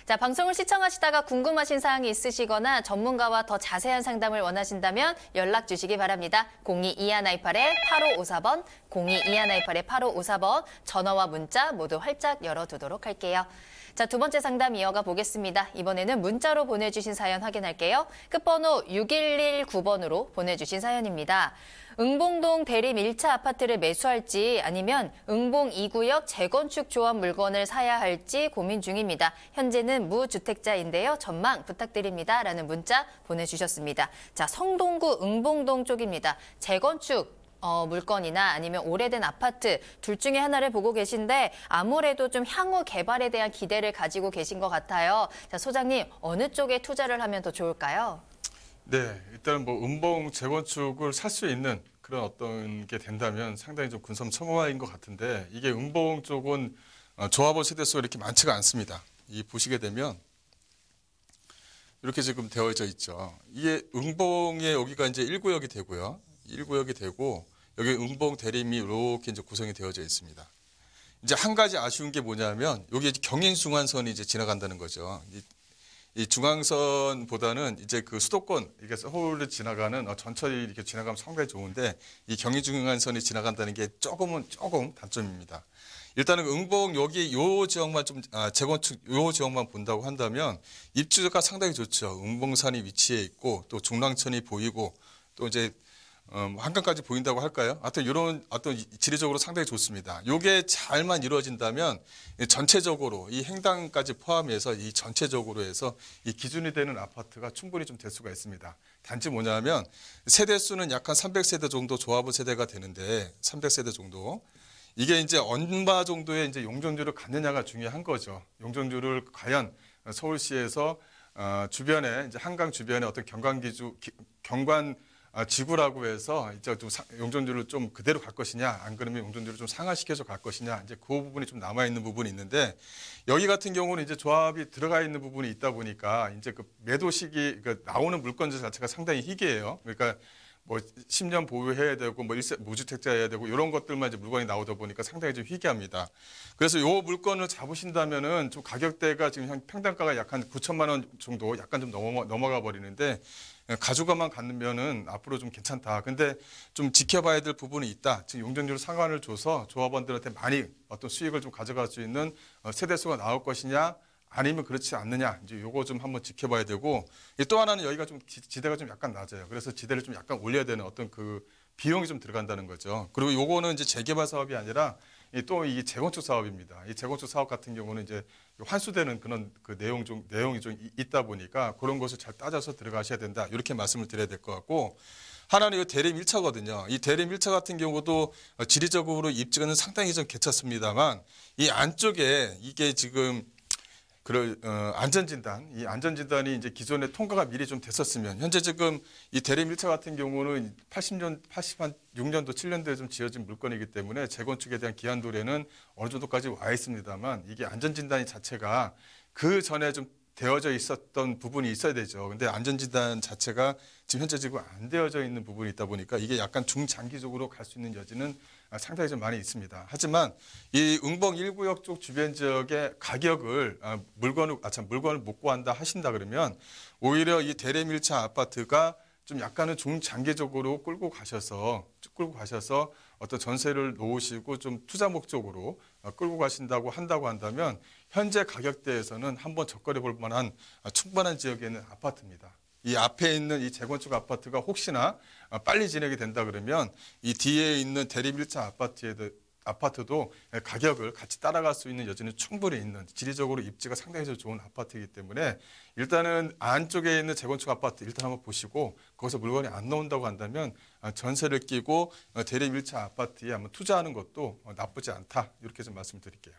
자, 방송을 시청하시다가 궁금하신 사항이 있으시거나 전문가와 더 자세한 상담을 원하신다면 연락 주시기 바랍니다. 02-2128-8554번, 02-2128-8554번 전화와 문자 모두 활짝 열어두도록 할게요. 자, 두 번째 상담 이어가 보겠습니다. 이번에는 문자로 보내주신 사연 확인할게요. 끝번호 6119번으로 보내주신 사연입니다. 응봉동 대림 1차 아파트를 매수할지 아니면 응봉 2구역 재건축 조합 물건을 사야 할지 고민 중입니다. 현재는 무주택자인데요. 전망 부탁드립니다. 라는 문자 보내주셨습니다. 자, 성동구 응봉동 쪽입니다. 재건축 물건이나 아니면 오래된 아파트 둘 중에 하나를 보고 계신데 아무래도 좀 향후 개발에 대한 기대를 가지고 계신 것 같아요. 자, 소장님 어느 쪽에 투자를 하면 더 좋을까요? 네, 일단 뭐 음봉 재건축을 살 수 있는 그런 어떤 게 된다면 상당히 좀 근섬첨화인 것 같은데 이게 음봉 쪽은 조합원 세대수가 이렇게 많지가 않습니다. 이 보시게 되면 이렇게 지금 되어져 있죠. 이게 응봉에 여기가 이제 1구역이 되고요. 1구역이 되고 여기 응봉 대림이 이렇게 이제 구성이 되어져 있습니다. 이제 한 가지 아쉬운 게 뭐냐면 여기 경인중앙선이 이제 지나간다는 거죠. 이 중앙선보다는 이제 그 수도권 이게 서울을 지나가는 전철이 이렇게 지나가면 상당히 좋은데 이 경인중앙선이 지나간다는 게 조금 단점입니다. 일단은 응봉 여기 요 지역만 좀 재건축 요 지역만 본다고 한다면 입지가 상당히 좋죠. 응봉산이 위치해 있고 또 중랑천이 보이고 또 이제 한강까지 보인다고 할까요? 하여튼 이런 어떤 지리적으로 상당히 좋습니다. 이게 잘만 이루어진다면 전체적으로 이 행당까지 포함해서 이 전체적으로 해서 이 기준이 되는 아파트가 충분히 좀 될 수가 있습니다. 단지 뭐냐면 세대 수는 약 한 300세대 정도 조합원 세대가 되는데 300세대 정도 이게 이제 얼마 정도의 이제 용적률을 갖느냐가 중요한 거죠. 용적률을 과연 서울시에서 주변에 이제 한강 주변에 어떤 경관 지구라고 해서 이제 좀 용적률을 좀 그대로 갈 것이냐, 안 그러면 용적률을 좀 상하시켜서 갈 것이냐, 이제 그 부분이 좀 남아 있는 부분이 있는데 여기 같은 경우는 이제 조합이 들어가 있는 부분이 있다 보니까 이제 그 매도 시기 나오는 물건들 자체가 상당히 희귀해요. 그러니까 뭐 10년 보유해야 되고 뭐 무주택자여야 되고 이런 것들만 이제 물건이 나오다 보니까 상당히 좀 희귀합니다. 그래서 이 물건을 잡으신다면은 좀 가격대가 지금 평당가가 약 한 9천만 원 정도 약간 좀 넘어가 버리는데 가져가만 갖으면은 앞으로 좀 괜찮다. 근데 좀 지켜봐야 될 부분이 있다. 지금 용적률 상한을 줘서 조합원들한테 많이 어떤 수익을 좀 가져갈 수 있는 세대수가 나올 것이냐, 아니면 그렇지 않느냐. 이제 요거 좀 한번 지켜봐야 되고 또 하나는 여기가 좀 지대가 좀 약간 낮아요. 그래서 지대를 좀 약간 올려야 되는 어떤 그 비용이 좀 들어간다는 거죠. 그리고 요거는 이제 재개발 사업이 아니라 또 이 재건축 사업입니다. 이 재건축 사업 같은 경우는 이제 환수되는 그런 그 내용이 좀 있다 보니까 그런 것을 잘 따져서 들어가셔야 된다. 이렇게 말씀을 드려야 될 것 같고 하나는 이 대림 1차거든요. 이 대림 1차 같은 경우도 지리적으로 입지는 상당히 좀 괜찮습니다만 이 안쪽에 이게 지금 이 안전진단이 이제 기존에 통과가 미리 좀 됐었으면 현재 지금 이 대림 1차 같은 경우는 86년도 7년도에 좀 지어진 물건이기 때문에 재건축에 대한 기한 도래는 어느 정도까지 와 있습니다만 이게 안전진단이 자체가 그 전에 좀 되어져 있었던 부분이 있어야 되죠. 근데 안전진단 자체가 지금 현재 지금 안 되어져 있는 부분이 있다 보니까 이게 약간 중장기적으로 갈 수 있는 여지는 상당히 좀 많이 있습니다. 하지만 이 응봉 1구역 쪽 주변 지역의 가격을 물건을 못 구한다 하신다 그러면 오히려 이 대림 1차 아파트가 좀 약간은 중장기적으로 끌고 가셔서 어떤 전세를 놓으시고 좀 투자 목적으로 끌고 가신다고 한다면 현재 가격대에서는 한번 접근해 볼 만한 충분한 지역에 있는 아파트입니다. 이 앞에 있는 이 재건축 아파트가 혹시나 빨리 진행이 된다 그러면 이 뒤에 있는 대림 1차 아파트도 가격을 같이 따라갈 수 있는 여지는 충분히 있는 지리적으로 입지가 상당히 좋은 아파트이기 때문에 일단은 안쪽에 있는 재건축 아파트 일단 한번 보시고 거기서 물건이 안 나온다고 한다면 전세를 끼고 대림 1차 아파트에 한번 투자하는 것도 나쁘지 않다 이렇게 좀 말씀드릴게요.